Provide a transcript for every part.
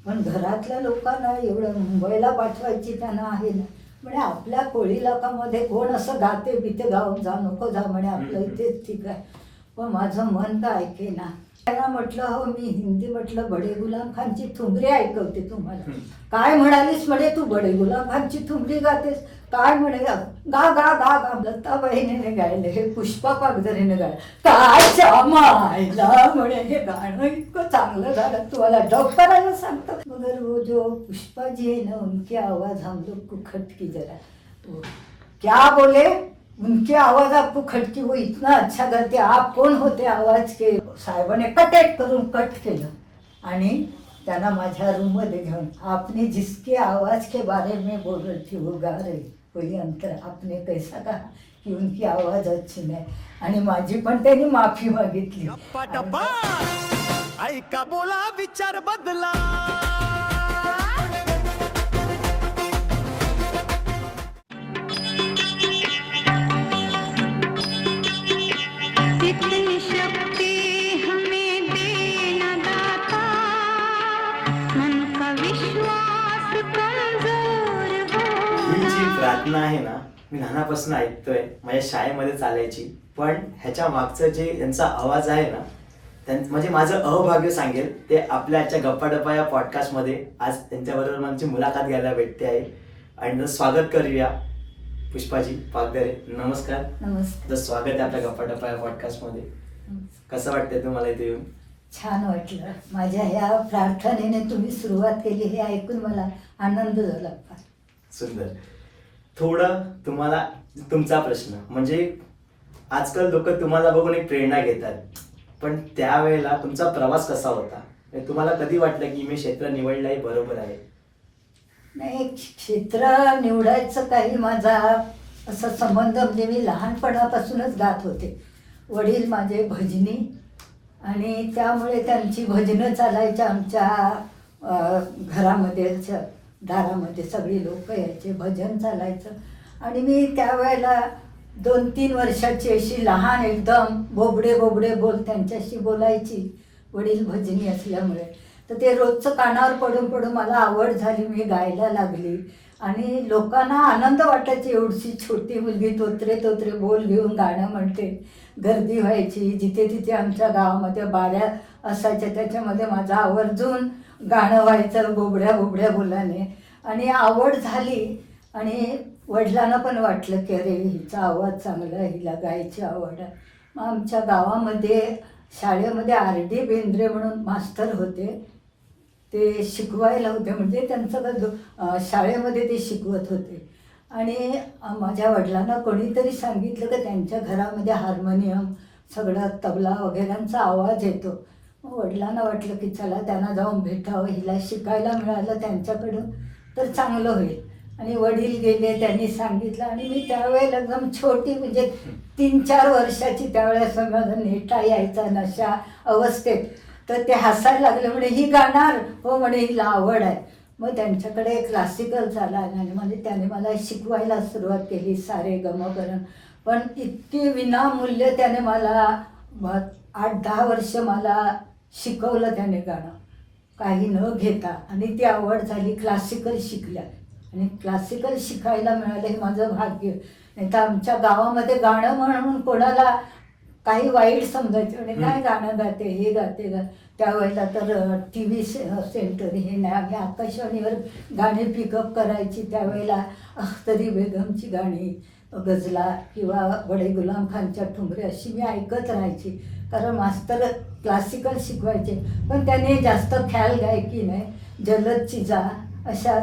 पण घरातल्या लोकांना एवढं मुंबईला पाठवायची त्यांना आहे ना, म्हणे आपल्या कोळी लोकांमध्ये कोण असं गाते बिते गाऊन जा नको जा म्हणे, आपलं इथेच ठीक आहे. पण माझं मन तर ऐके ना. त्यांना म्हटलं हो मी हिंदी म्हटलं बडे गुलाम खानची ठुमरी ऐकवते तुम्हाला. काय म्हणालीस म्हणे तू बडे गुलाम खानची ठुमरी गातेस, काय म्हणे गा गा गा गा गा. लताबाईने गायले, हे पुष्पा पागधरेने गायलं, काय मायला म्हणे हे गाणं इतकं चांगलं झालं तुम्हाला डब करायला सांगतो. मगर वो जो पुष्पा जी है ना, उनकी आवाज हम लोग को खटकी जरा. तो क्या बोले, उनकी आवाज आपको खटकी, वो इतना अच्छा गाते, आप कोण होते आवाज के. साहेबाने कटेट करून कट केलं आणि त्यांना माझ्या रूममध्ये घेऊन, आपने जिसके आवाज के बारे में बोल रही थी वो गा रही कोई अंतर, आपने कैसा कहा की उनकी आवाज अच्छी नाही. आणि माझी पण त्यांनी माफी मागितली. ऐका बोला विचार बदला. इतनी शक्ति हमें देना दाता, मन का विश्वास कमजोर ही जी प्रार्थना आहे ना, मी लहानापासून ऐकतोय, माझ्या शाळेमध्ये चालायची. पण ह्याच्या मागचं जे यांचा आवाज आहे ना, म्हणजे माझं अभाग्य सांगेल ते आपल्या आजच्या गप्पाटप्पा या पॉडकास्टमध्ये आज त्यांच्याबरोबर माझी मुलाखत घ्यायला भेटते आहे. आणि स्वागत करूया पुष्पाजी पागधरे. नमस्कार. नमस्कार. स्वागत आहे आपल्या गप्पाटप्पा या पॉडकास्टमध्ये. कसं वाटतंय तुम्हाला इथे येऊन? छान वाटलं. माझ्या ह्या प्रार्थनेने तुम्ही सुरुवात केली हे ऐकून मला आनंद झाला. सुंदर. थोडं तुम्हाला तुमचा प्रश्न म्हणजे आजकाल लोक तुम्हाला बघून एक प्रेरणा घेतात, पण त्यावेळेला तुमचा प्रवास कसा होता? तुम्हाला कधी वाटलं की मी क्षेत्र निवडलं आहे बरोबर आहे? नाही, क्षेत्र निवडायचं काही माझा असा संबंध, म्हणजे मी लहानपणापासूनच गात होते. वडील माझे भजनी आणि त्यामुळे त्यांची भजनं चालायच्या आमच्या घरामध्ये, दारामध्ये सगळी लोक यायचे, भजन चालायचं. आणि मी त्यावेळेला 2-3 वर्षाची अशी लहान एकदम बोबडे बोबडे बोल त्यांच्याशी बोलायची, वडील भजनी असल्यामुळे. तर ते रोजचं कानावर पडून पडून मला आवड झाली, मी गायला लागली. आणि लोकांना आनंद वाटायची, एवढी छोटी मुलगी तोत्रे तोत्रे बोल घेऊन गाणं म्हणते. गर्दी व्हायची, जिथे तिथे आमच्या गावामध्ये बाऱ्या असायच्या, त्याच्यामध्ये माझं आवर्जून गाणं व्हायचं बोबड्या बोबड्या बोलाने. आणि आवड झाली आणि वडिलांना पण वाटलं की अरे हिचा आवाज चांगला आहे, हिला गायची आवड आहे. मग आमच्या गावामध्ये शाळेमध्ये R.D. बेंद्रे म्हणून मास्तर होते, ते शिकवायला होते, म्हणजे त्यांचं शाळेमध्ये ते शिकवत होते. आणि माझ्या वडिलांना कोणीतरी सांगितलं की त्यांच्या घरामध्ये हार्मोनियम सगळं तबला वगैरेंचा आवाज येतो. मग वडिलांना वाटलं की चला त्यांना जाऊन भेटावं, हिला शिकायला मिळालं त्यांच्याकडून तर चांगलं होईल. आणि वडील गेले, त्यांनी सांगितलं. आणि मी त्यावेळेला एकदम छोटी, म्हणजे 3-4 वर्षाची, त्यावेळेस माझा नेटा यायचा नशा अवस्थेत. तर ते हसायला लागले, म्हणे ही गाणार हो म्हणे, हिला आवड आहे. मग त्यांच्याकडे क्लासिकल चाला आणि म्हणजे त्याने मला शिकवायला सुरुवात केली, सारे गमकरण. पण इतकी विनामूल्य त्याने मला 8-10 वर्ष मला शिकवलं त्याने गाणं, काही न घेता. आणि ती आवड झाली, क्लासिकल शिकल्या. आणि क्लासिकल शिकायला मिळालं हे माझं भाग्य. नाही तर आमच्या गावामध्ये गाणं म्हणून कोणाला काही वाईट समजायचं, म्हणजे काय गाणं गाते, हे गाते गा. त्यावेळेला तर TV सेंटर हे नाही, आम्ही आकाशवाणीवर गाणी पिकअप करायची. त्यावेळेला अख्तरी बेगमची गाणी, गजला किंवा बडे गुलाम खानच्या ठुमरे अशी मी ऐकत राहायची, कारण मास्तर क्लासिकल शिकवायचे. पण त्याने जास्त ख्याल गायकी नाही, जलद चिजा अशा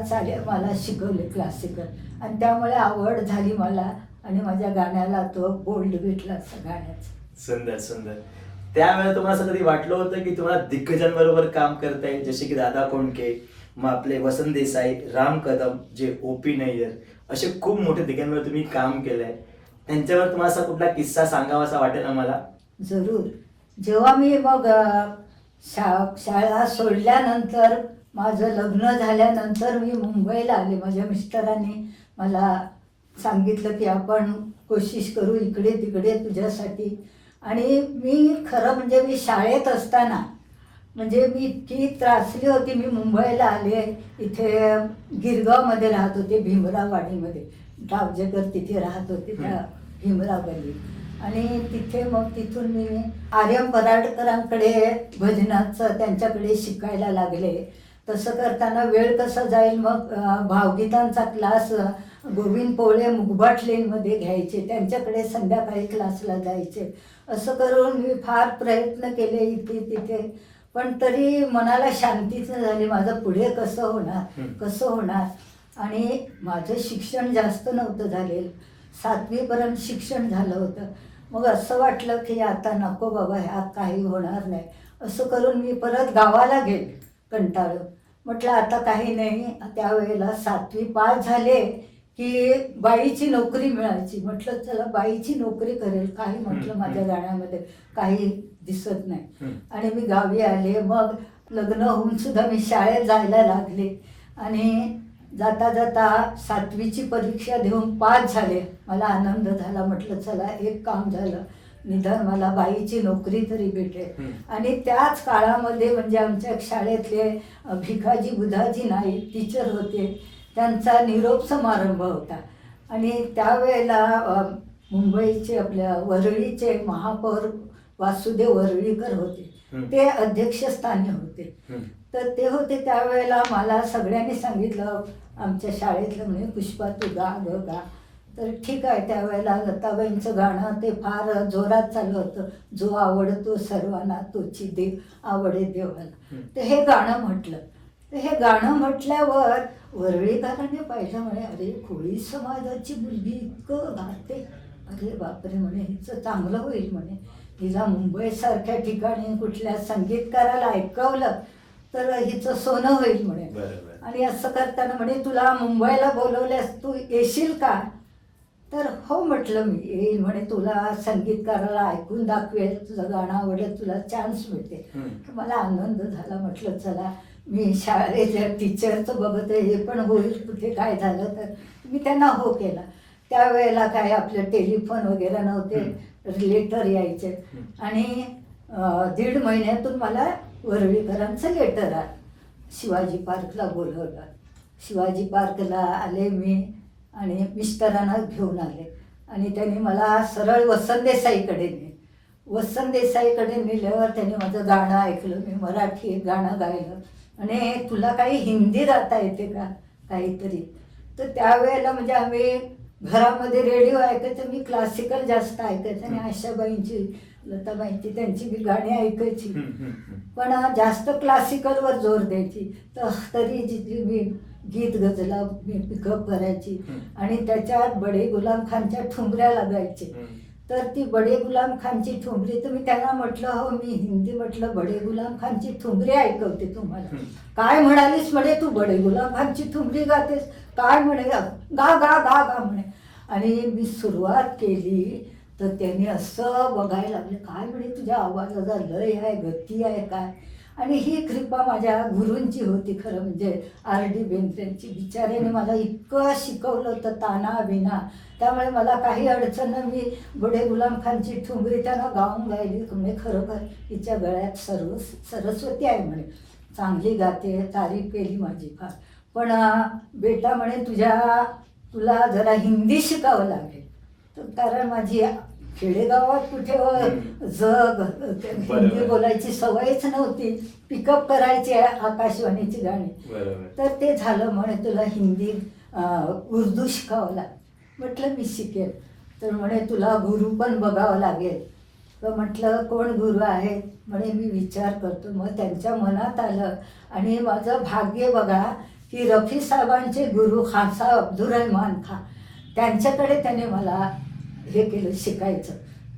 मला शिकवले क्लासिकल. आणि त्यामुळे आवड झाली मला आणि माझ्या गाण्याला तो बोल्ड भेटला गाण्याचा. सुंदर सुंदर. त्यावेळेला तुम्हाला असं कधी वाटलं होतं की तुम्हाला दिग्गजांबरोबर काम करता येईल, जसे की दादा कोंडके, मग आपले वसंत देसाई, राम कदम, जे O.P. नय्यर, असे खूप मोठे दिग्गजांबरोबर तुम्ही काम केलंय, त्यांच्यावर तुम्हाला असा कुठला किस्सा सांगावासा वाटेल आम्हाला? जरूर. जेव्हा मी मग शाळा सोडल्यानंतर, माझं लग्न झाल्यानंतर मी मुंबईला आले, माझ्या मिस्टरांनी मला सांगितलं की आपण कोशिश करू इकडे तिकडे तुझ्यासाठी. आणि मी खरं म्हणजे मी शाळेत असताना म्हणजे मी इतकी त्रासली होती. मी मुंबईला आले, इथे गिरगावमध्ये राहत होते, भीमराववाडीमध्ये. गावजेकर तिथे राहत होते त्या भीमराव गल्ली. आणि तिथे मग तिथून मी आर्यम पराडकरांकडे भजनाचं त्यांच्याकडे शिकायला लागले. तसं करताना वेळ कसा जाईल, मग भावगीतांचा क्लास गोविंद पोळे मुगबाट लेनमध्ये घ्यायचे, त्यांच्याकडे संध्याकाळी क्लासला जायचे. असं करून मी फार प्रयत्न केले इथे तिथे, पण तरी मनाला शांतीच नाही झाली. माझं पुढे कसं होणार. आणि माझं शिक्षण जास्त नव्हतं झालेलं, 7वीपर्यंत शिक्षण झालं होतं. मग असं वाटलं की आता नको बाबा, ह्यात काही होणार नाही. असं करून मी परत गावाला गेले कंटाळून. म्हटलं आता काही नाही. त्यावेळेला 7वी पास झाले की बाईची नोकरी मिळायची. म्हटलं चला बाईची नोकरी करेल, काही म्हटलं माझ्या गाण्यामध्ये काही दिसत नाही. आणि मी गावी आले. मग लग्न होऊन सुद्धा मी शाळेत जायला लागले. आणि जाता जाता 7वीची परीक्षा देऊन पास झाले. मला आनंद झाला. म्हटलं चला एक काम झालं, निदान मला बाईची नोकरी तरी भेटेल. आणि त्याच काळामध्ये म्हणजे आमच्या शाळेतले भिकाजी बुधाजी नाईक टीचर होते, त्यांचा निरोप समारंभ होता. आणि त्यावेळेला मुंबईचे आपल्या वरळीचे महापौर वासुदेव वरळीकर होते, ते अध्यक्षस्थानी होते. तर ते होते त्यावेळेला मला सगळ्यांनी सांगितलं आमच्या शाळेतलं, म्हणे पुष्पा तू गा गा. तर ठीक आहे. त्यावेळेला लताबाईंचं गाणं ते फार जोरात चालू होतं, जो आवडतो सर्वांना तोची देव आवडे देवाला. तर हे गाणं म्हटलं. तर हे गाणं म्हटल्यावर वरळीकरांनी पाहिलं, म्हणे अरे कोळी समाजाची मुलगी इतकं गाते, अरे बापरे म्हणे हिचं चांगलं होईल म्हणे. हिला मुंबईसारख्या ठिकाणी कुठल्या संगीतकाराला ऐकवलं तर हिचं सोनं होईल म्हणे. आणि असं करताना म्हणे तुला मुंबईला बोलवल्यास तू येशील का? तर हो म्हटलं मी येईल. म्हणे तुला संगीतकाराला ऐकून दाखवेल, तुझं गाणं आवडेल, तुला चान्स मिळते. मला आनंद झाला. म्हटलं चला मी शाळेच्या टीचरचं बघते, हे पण होईल कुठे काय झालं तर. मी त्यांना हो केला. त्यावेळेला काय आपलं टेलिफोन वगैरे नव्हते, लेटर यायचे. आणि 1.5 महिन्यातून मला वरळीकरांचं लेटर आलं. शिवाजी पार्कला बोलवलं. शिवाजी पार्कला आले मी आणि मिस्टरांना घेऊन आले. आणि त्यांनी मला सरळ वसंत देसाईकडे नेले. वसंत देसाईकडे नेल्यावर त्यांनी माझं गाणं ऐकलं. मी मराठी एक गाणं गायलं. आणि तुला काही हिंदी गाता येते का काहीतरी? तर त्यावेळेला म्हणजे आम्ही घरामध्ये रेडिओ ऐकायचं, मी क्लासिकल जास्त ऐकायचं. आणि आशाबाईंची लताबाईंची त्यांची मी गाणी ऐकायची, पण जास्त क्लासिकलवर जोर द्यायची. तर तरी जिथली मी गीत गजला मी पिकअप करायची. आणि त्याच्यात बडे गुलाम खानच्या ठुमऱ्या लागायचे. तर ती बडे गुलाम खानची ठुमरी, तर मी त्यांना म्हटलं हो मी हिंदी म्हटलं बडे गुलाम खानची ठुमरी ऐकवते तुम्हाला. काय म्हणालीस म्हणे तू बडे गुलाम खानची ठुमरी गातेस? काय म्हणे गा गा गा गा म्हणे. आणि मी सुरुवात केली तर त्यांनी असं बघायला लागले, काय म्हणे तुझ्या आवाजाचा लय आहे, गती आहे काय. आणि ही कृपा माझ्या गुरूंची होती खरं म्हणजे R.D. बेंद्रेंची. बिचाऱ्याने मला इतकं शिकवलं होतं ताना बिना. त्यामुळे मला काही अडचण नाही. मी बडे गुलाम खानची ठुमरी त्यांना गाऊन गायली. म्हणजे खरोखर हिच्या गळ्यात सरस्वती आहे म्हणे, चांगली गाते, तारीफ केली माझी फार. पण बेटा म्हणे तुला जरा हिंदी शिकावं लागेल. तर कारण माझी खेडेगावात कुठे हिंदी बोलायची सवयच नव्हती. पिकअप करायची आकाशवाणीची गाणी. तर ते झालं. म्हणे तुला हिंदी उर्दू शिकावं लागेल. म्हटलं मी शिकेल. तर म्हणे तुला गुरु पण बघावं लागेल. तर म्हटलं कोण गुरु आहे? म्हणे मी विचार करतो. मग त्यांच्या मनात आलं. आणि माझं भाग्य बघा की रफी साहेबांचे गुरु खानसाहेब अब्दुलरहमान खान, त्यांच्याकडे त्याने मला हे केलं शिकायचं.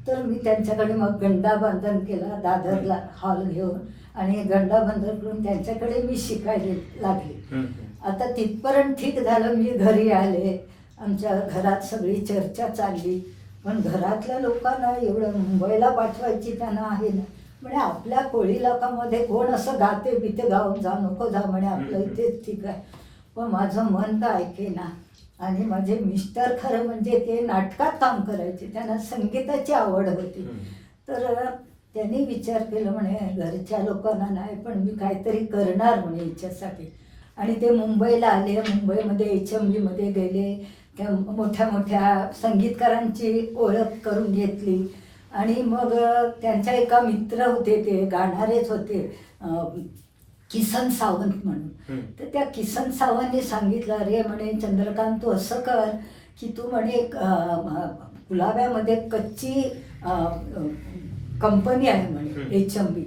तर मी त्यांच्याकडे मग गंडाबंधन केला दादरला हॉल घेऊन. आणि गंडाबंधन करून त्यांच्याकडे मी शिकायला लागले. आता तिथपर्यंत ठीक झालं. मी घरी आले. आमच्या घरात सगळी चर्चा चालली. पण घरातल्या लोकांना एवढं मुंबईला पाठवायची त्यांना आहे ना. म्हणे आपल्या कोळी लोकांमध्ये कोण असं गाते बिते गाऊन जा नको जा म्हणे, आपलं इथेच ठीक आहे. पण माझं मन तर ऐकेना. आणि माझे मिस्टर खरं म्हणजे ते नाटकात काम करायचे, त्यांना संगीताची आवड होती. तर त्यांनी विचार केला म्हणे घरच्या लोकांना नाही पण मी काहीतरी करणार म्हणे हिच्यासाठी. आणि ते मुंबईला आले, मुंबईमध्ये HMVमध्ये गेले, त्या मोठ्या मोठ्या संगीतकारांची ओळख करून घेतली. आणि मग त्यांच्या एका मित्र होते, ते गाणारेच होते, किसन सावंत म्हणून. तर त्या किसन सावंतने सांगितलं, अरे म्हणे चंद्रकांत तू असं कर की तू म्हणे कुलाब्यामध्ये कच्ची कंपनी आहे म्हणे HMV,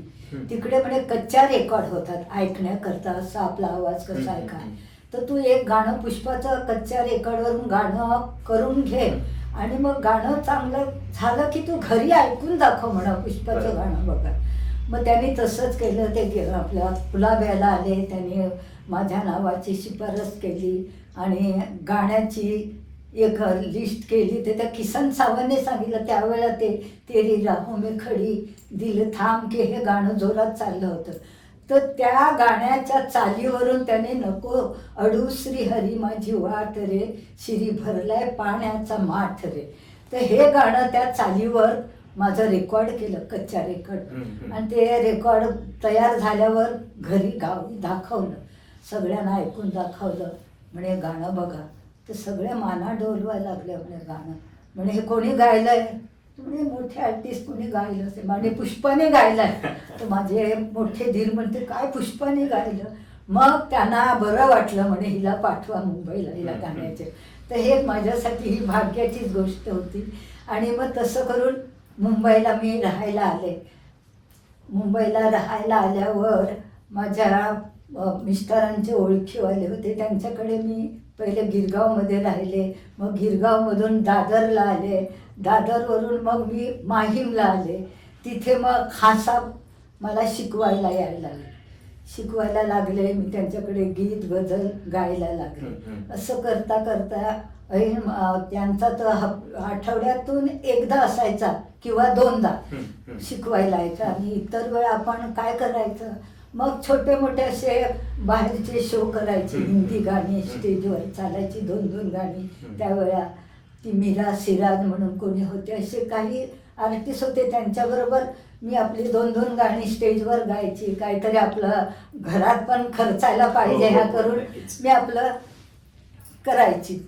तिकडे म्हणे कच्च्या रेकॉर्ड होतात ऐकण्याकरता, असा आपला आवाज कसा आहे काय, तर तू एक गाणं पुष्पाचं कच्च्या रेकॉर्डवरून गाणं करून घे आणि मग गाणं चांगलं झालं की तू घरी ऐकून दाखव म्हणा पुष्पाचं गाणं बघा. मग त्यांनी तसंच केलं. ते आपल्या कुलाब्याला आले, त्यांनी माझ्या नावाची शिफारस केली आणि गाण्याची एक लिस्ट केली. ते त्या किसन सावंतने सांगितलं त्यावेळेला ते तेरी राहो में खडी, दिल थांब के हे गाणं जोरात चाललं होतं. तर त्या गाण्याच्या चालीवरून त्याने नको अडू श्री हरी माझी वाट रे, शिरी भरलाय पाण्याचा माठ रे, तर हे गाणं त्या चालीवर माझं रेकॉर्ड केलं, कच्च्या रेकॉर्ड. आणि ते रेकॉर्ड तयार झाल्यावर घरी गावी दाखवलं, सगळ्यांना ऐकून दाखवलं. म्हणे गाणं बघा, तर सगळ्या माना डोलवायला लागल्या म्हणे गाणं. म्हणे हे कोणी गायलंय? म्हणे मोठे आर्टिस्ट कोणी गायलं असेल. म्हणे पुष्पाने गायलंय. तर माझे मोठे धीर म्हणते काय पुष्पाने गायलं? मग त्यांना बरं वाटलं, म्हणे हिला पाठवा मुंबईला, हिला गाण्याचे. तर हे माझ्यासाठी ही भाग्याचीच गोष्ट होती. आणि मग तसं करून मुंबईला मी राहायला आले. मुंबईला राहायला आल्यावर माझ्या मिस्टरांचे ओळखीवाले होते, त्यांच्याकडे मी पहिले गिरगावमध्ये राहिले, मग गिरगावमधून दादरला आले, दादरवरून मग मी माहीमला आले. तिथे मग खासा मला शिकवायला यायला लागले. मी त्यांच्याकडे गीत गझल गायला लागले. असं करता करता त्यांचा तर आठवड्यातून एकदा असायचा किंवा दोनदा शिकवायला यायचा. आणि इतर वेळा आपण काय करायचं, मग छोटे मोठे असे बाहेरचे शो करायचे, हिंदी गाणी स्टेजवर चालायची 2-2 गाणी. त्यावेळा ती मीरा सिराज म्हणून कोणी होते, असे काही आर्टिस्ट होते, त्यांच्याबरोबर मी आपली 2-2 गाणी स्टेजवर गायची. काहीतरी आपलं घरात पण खर्चायला पाहिजे ह्या करून मी आपलं करायची.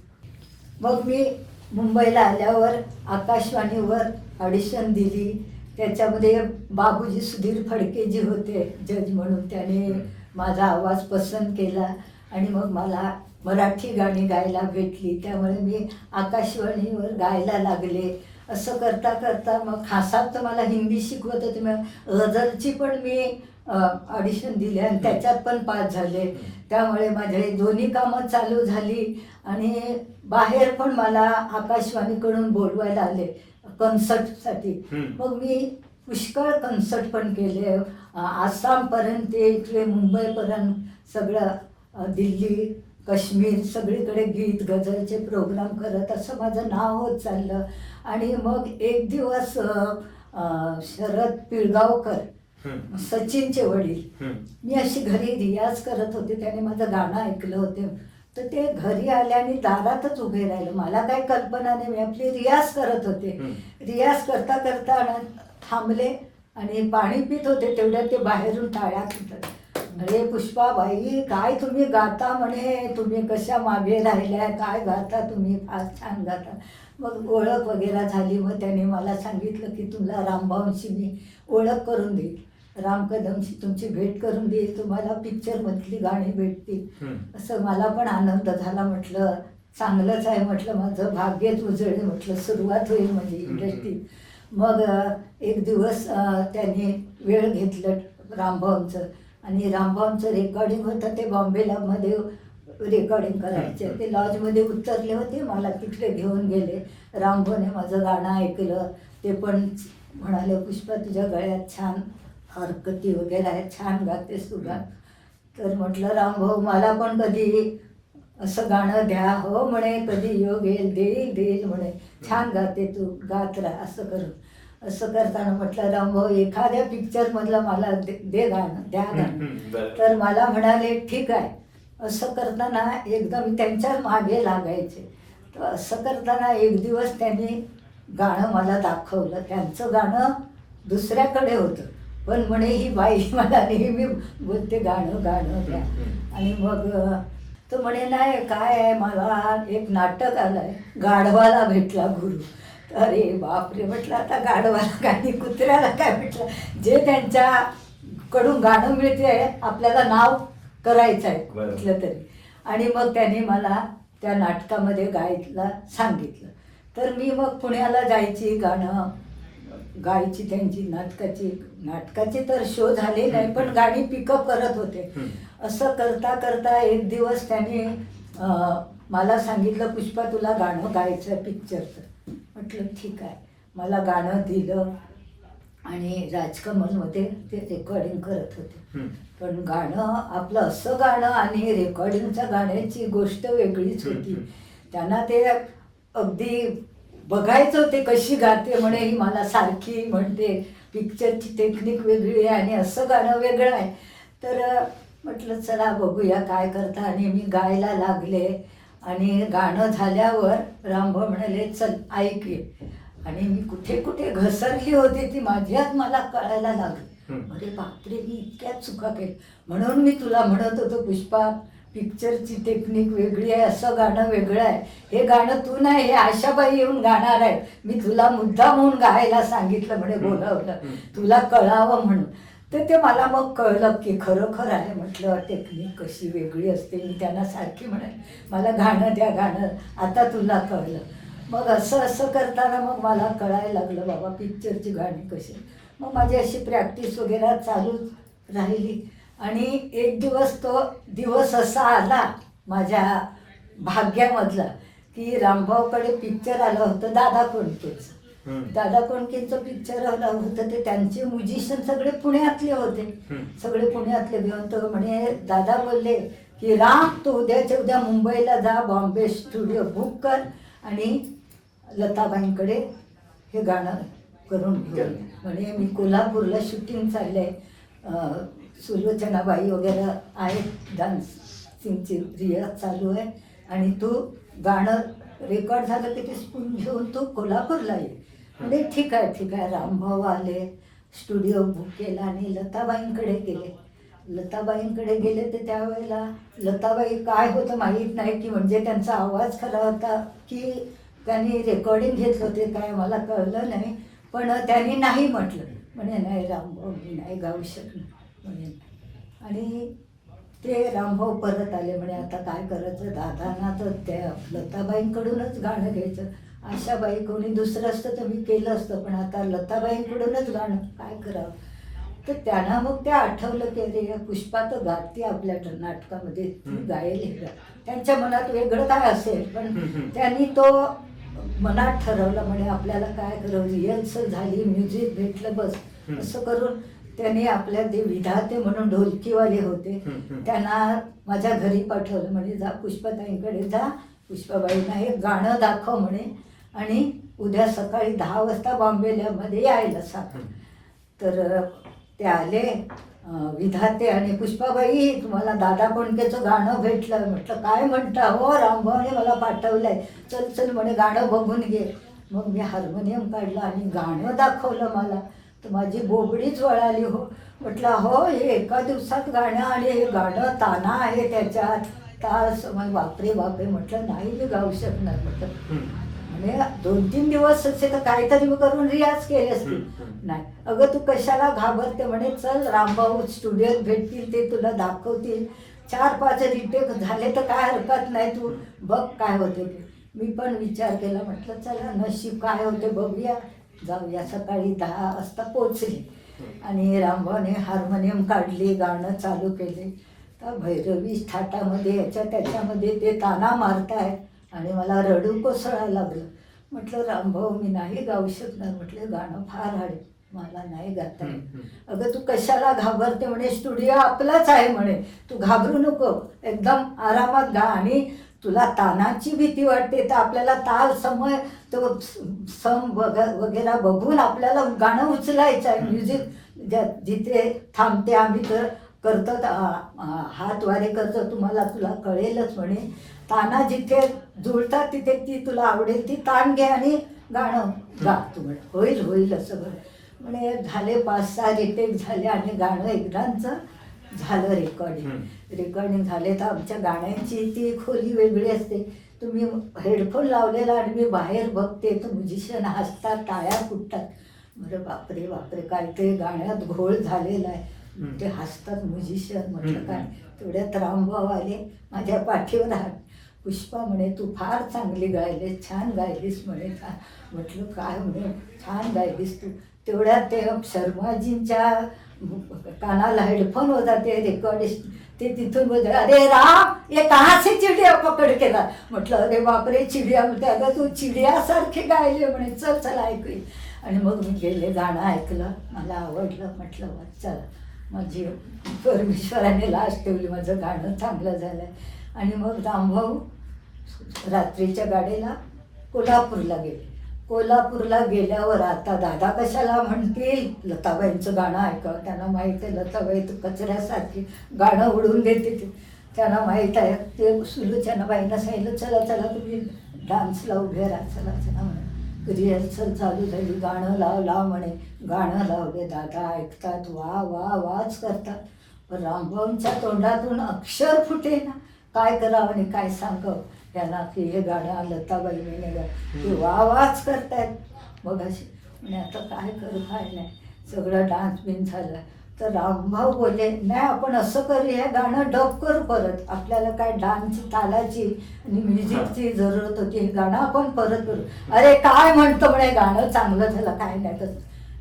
मग मी मुंबईला आल्यावर आकाशवाणीवर ऑडिशन दिली. त्याच्यामध्ये बाबूजी सुधीर फडके जी होते जज म्हणून, त्याने माझा आवाज पसंत केला आणि मग मला मराठी गाणी गायला भेटली. त्यामुळे मी आकाशवाणीवर गायला लागले. असं करता करता मग खासात तर मला हिंदी शिकवत होते, मग गझलची पण मी ऑडिशन दिली आणि त्याच्यात पण पास झाले. त्यामुळे माझे दोन्ही कामं चालू झाली. आणि बाहेर पण मला आकाशवाणीकडून बोलवायला आले कन्सर्टसाठी. मग मी पुष्कळ कन्सर्ट पण केले, आसामपर्यंत इकडे मुंबईपर्यंत सगळं, दिल्ली काश्मीर सगळीकडे गीत गझलचे प्रोग्राम करत असं माझं नाव होत चाललं. आणि मग एक दिवस शरद पिळगावकर, सचिनचे वडील, मी अशी घरी रियाज करत होते, त्याने माझं गाणं ऐकलं होतं. तर ते घरी आल्याने दारातच उभे राहिले. मला काही कल्पना नाही, मी आपली रियाज करत होते. रियाज करता करता थांबले आणि पाणी पित होते. तेवढ्यात ते बाहेरून टाळ्या सुटत, अरे पुष्पाबाई काय तुम्ही गाता म्हणे, तुम्ही कशा मागे राहिल्या, काय गाता तुम्ही, फार छान गाता. मग ओळख वगैरे झाली. मग त्याने मला सांगितलं की तुला रामभाऊंशी मी ओळख करून देईल, राम कदमशी तुमची भेट करून देईल, तुम्हाला पिक्चरमधली गाणी भेटतील. असं मला पण आनंद झाला. म्हटलं चांगलंच आहे, म्हटलं माझं भाग्यच उजळले, म्हटलं सुरुवात होईल म्हणजे इंडस्ट्रीत. मग एक दिवस त्यांनी वेळ घेतलं रामभाऊंचं, आणि रामभाऊंचं रेकॉर्डिंग होतं, ते बॉम्बेला मध्ये रेकॉर्डिंग करायचे. ते लॉजमध्ये उतरले होते, मला तिकडे घेऊन गेले. रामभाऊने माझं गाणं ऐकलं, ते पण म्हणाले पुष्पा तुझ्या गळ्यात छान हरकती वगैरे आहेत, छान गाते सुद्धा. तर म्हटलं रामभाऊ मला पण कधी असं गाणं द्या. हो म्हणे, कधी योग येईल देईल म्हणे, छान गाते तू, गात राहा. असं करताना म्हटलं रामभाऊ एखाद्या पिक्चरमधलं मला दे गाणं, द्या गाणं. तर मला म्हणाले ठीक आहे. असं करताना एकदा मी त्यांच्या मागे लागायचे. तर असं करताना एक दिवस त्यांनी गाणं मला दाखवलं. त्यांचं गाणं दुसऱ्याकडे होतं. पण म्हणे ही बाई मला नेहमी बोलते गाणं गाणं द्या. आणि मग तो म्हणे नाही काय आहे, मला एक नाटक आलं आहे, गाढवाला भेटला गुरु. अरे बापरे म्हटलं, आता गाढवाला काय कुत्र्याला काय भेटलं, जे त्यांच्याकडून गाणं मिळते आपल्याला नाव करायचं आहे कुठलं तरी. आणि मग त्याने मला त्या नाटकामध्ये गायला सांगितलं. तर मी मग पुण्याला जायची, गाणं गायची त्यांची नाटकाची तर शो झाले नाही, पण गाणी पिकअप करत होते. असं करता करता एक दिवस त्याने मला सांगितलं, पुष्पा तुला गाणं गायचं आहे पिक्चरचं. म्हटलं ठीक आहे. मला गाणं दिलं आणि राजकमलमध्ये ते रेकॉर्डिंग करत होते. पण गाणं आपलं असं गाणं आणि रेकॉर्डिंगच्या गाण्याची गोष्ट वेगळीच होती. त्यांना ते अगदी बघायचं होते कशी गाते, म्हणे ही मला सारखी म्हणते, पिक्चरची टेक्निक वेगळी आहे आणि असं गाणं वेगळं आहे. तर म्हटलं चला बघूया काय करता. आणि मी गायला लागले आणि गाणं झाल्यावर रामभाऊ म्हणाले चल ऐक ये. आणि मी कुठे कुठे घसरली होती ती माझ्यात मला कळायला लागली. अरे बापरे, मी इतक्या चुका केल्या. म्हणून मी तुला म्हणत होतो पुष्पा, पिक्चरची टेक्निक वेगळी आहे, असं गाणं वेगळं आहे. हे गाणं तू नाही, हे आशाबाई येऊन गाणार आहे. मी तुला मुद्दाम म्हणून गायला सांगितलं, म्हणे बोलावलं तुला कळावं म्हणून. तर ते मला मग कळलं की खरोखर आहे. म्हटलं टेक्निक कशी वेगळी असते. मी त्यांना सारखी म्हणाले मला गाणं द्या गाणं, आता तुला कळलं. मग असं असं करताना मग मला कळायला लागलं बाबा पिक्चरची गाणी कशी. मग माझी अशी प्रॅक्टिस वगैरे चालूच राहिली. आणि एक दिवस तो दिवस असा आला माझ्या भाग्यामधला की रामभाऊकडे पिक्चर आलं होतं दादा कोंडकेचं. दादा कोंडकेंचं पिक्चर आलं होतं. ते त्यांचे म्युझिशियन सगळे पुण्यातले होते. सगळे पुण्यातले घेऊन तो म्हणे दादा बोलले की राम तू उद्याच्या उद्या मुंबईला जा, बॉम्बे स्टुडिओ बुक कर आणि लताबाईंकडे हे गाणं करून घेऊन. म्हणे मी कोल्हापूरला शूटिंग चाललं आहे, सुलोचनाबाई वगैरे आहेत, डान्सिंगची रियाज चालू आहे आणि तू गाणं रेकॉर्ड झालं की ते स्पून घेऊन तू कोल्हापूरला ये. म्हणजे ठीक आहे ठीक आहे. रामभाऊ आले, स्टुडिओ बुक केला आणि लताबाईंकडे गेले. लताबाईंकडे गेले तर त्यावेळेला लताबाई काय होतं माहीत नाही की म्हणजे त्यांचा आवाज खरा होता की त्यांनी रेकॉर्डिंग घेतलं होते काय मला कळलं नाही. पण त्यांनी नाही म्हटलं, म्हणे नाही रामभाऊ मी नाही गाऊ शकणार म्हणे. आणि ते रामभाऊ परत आले. म्हणे आता काय करायचं, दादांना तर त्या लताबाईंकडूनच गाणं घ्यायचं, आशाबाई कोणी दुसरं असतं तर मी केलं असतं, पण आता लताबाईंकडूनच गाणं काय करावं. तर त्यांना मग ते आठवलं की अरे पुष्पा तर गाते आपल्या नाटकामध्ये, ती गायली. त्यांच्या मनात वेगळं काय असेल पण त्यांनी तो मनात ठरवलं. म्हणे आपल्याला काय करावं, रिहर्सल झाली, म्युझिक भेटलं, बस असं करून त्यांनी आपल्या ते विधाते म्हणून ढोलकीवाले होते त्यांना माझ्या घरी पाठवलं. म्हणे जा पुष्पाताईंकडे जा, पुष्पाबाईंना हे गाणं दाखव म्हणे आणि उद्या सकाळी 10 वाजता बॉम्बेमध्ये यायला सांग. तर ते आले विधाते आणि पुष्पाबाई तुम्हाला दादा कोंडकेचं गाणं भेटलं. म्हटलं काय म्हणता, हो रामभाऊने मला पाठवलं आहे, चल चल म्हणे गाणं बघून घे. मग मी हार्मोनियम काढलं आणि गाणं दाखवलं मला. तर माझी बोबडीच वळाली. हो म्हटलं हो हे एका दिवसात गाणं आणि हे गाणं ताना आहे त्याच्यात तास. मग बापरे बापरे म्हटलं नाही मी गाऊ शकणार. म्हटलं म्हणजे 2-3 दिवस असे तर काहीतरी मी करून रियाज केले असते. नाही अगं तू कशाला घाबरते म्हणे, चल रामभाऊ स्टुडिओत भेटतील, ते तुला दाखवतील. 4-5 रिटेक झाले तर काय हरकत नाही, तू बघ काय होते ते. मी पण विचार केला. म्हटलं चला नशीब काय होते बघूया, जाऊया. सकाळी 10 वाजता पोचले आणि रामभाऊने हार्मोनियम काढली, गाणं चालू केले. तर भैरवी थाटामध्ये याच्या त्याच्यामध्ये ते ताना मारताय आणि मला रडू कोसळायला लागलं. म्हटलं रामभाऊ मी नाही गाऊ शकणार. म्हटलं गाणं फार हाड मला नाही गाता येत. अगं तू कशाला घाबरते म्हणे, स्टुडिओ आपलाच आहे म्हणे, तू घाबरू नको, एकदम आरामात गा. आणि तुला तानाची भीती वाटते तर आपल्याला ताल समय तो सम वगैरे बघून आपल्याला गाणं उचलायचं आहे. म्युझिक जिथे थांबते आम्ही तर करतो, हात वारे करतो, तुला कळेलच म्हणे. ताना जिथे जुळतात तिथे ती तुला आवडेल ती ताण घे आणि गाणं गा तू म्हणे, होईल होईल असं बरं. म्हणे झाले 5-6 रिटेक झाले आणि गाणं एकदाचं झालं रेकॉर्डिंग झाले. तर आमच्या गाण्यांची ती खोली वेगळी असते. तुम्ही हेडफोन लावलेला आणि मी बाहेर बघते तर म्युझिशियन हसतात, टाळ्या फुटतात. बरं बापरे बापरे, काय ते गाण्यात घोळ झालेला आहे. ते हसतात म्युझिशियन. म्हटलं काय. तेवढ्यात रामभाऊ आले, माझ्या पाठीवर हात. पुष्पा म्हणे तू फार चांगली गायलीस, छान गायलीस म्हणे. म्हटलं काय म्हणे, छान गायलीस तू. तेवढ्यात ते शर्माजींच्या कानाला हेडफोन होता, ते रेकॉर्डिस्ट ते तिथून बोलले, अरे राम ये कहाँ से चिडिया पकड केला. म्हटलं अरे बापरे चिडिया. म्हणते अगं तू चिडियासारखे गायले म्हणे, चल चला ऐकू. आणि मग मी गेले, गाणं ऐकलं, मला आवडलं. म्हटलं वा चला, माझी परमेश्वराने लाज ठेवली, माझं गाणं चांगलं झालं. आणि मग रामभाऊ रात्रीच्या गाडीला कोल्हापूरला गेले. कोल्हापूरला गेल्यावर आता दादा कशाला म्हणतील लताबाईंचं गाणं ऐकावं. त्यांना माहीत आहे लताबाई तर कचऱ्यासारखी गाणं उडवून देते. ते त्यांना माहीत आहे. ते सुलोचनाबाईंना सांगितलं चला चला तुम्ही डान्सला उभे राहा, चला चला म्हणे. रिहर्सल चालू झाली, गाणं लाव म्हणे. गाणं लावले, दादा ऐकतात, वा वा वाच करतात. पण रामभाऊंच्या तोंडातून अक्षर फुटे ना. काय करावं आणि काय सांगावं यांना की हे गाणं लताबाई म्हणे ते वा वाच करतायत. मग अशी म्हणे आता काय करू काय नाही. सगळं डान्स बिन झालं. तर रामभाऊ बोलले नाही आपण असं करूया, गाणं डब करू परत. आपल्याला काय डान्स तालाची आणि म्युझिकची जरूरत होती, हे गाणं आपण परत करू. अरे काय म्हणतो म्हणे, गाणं चांगलं झालं काय नाही. तसं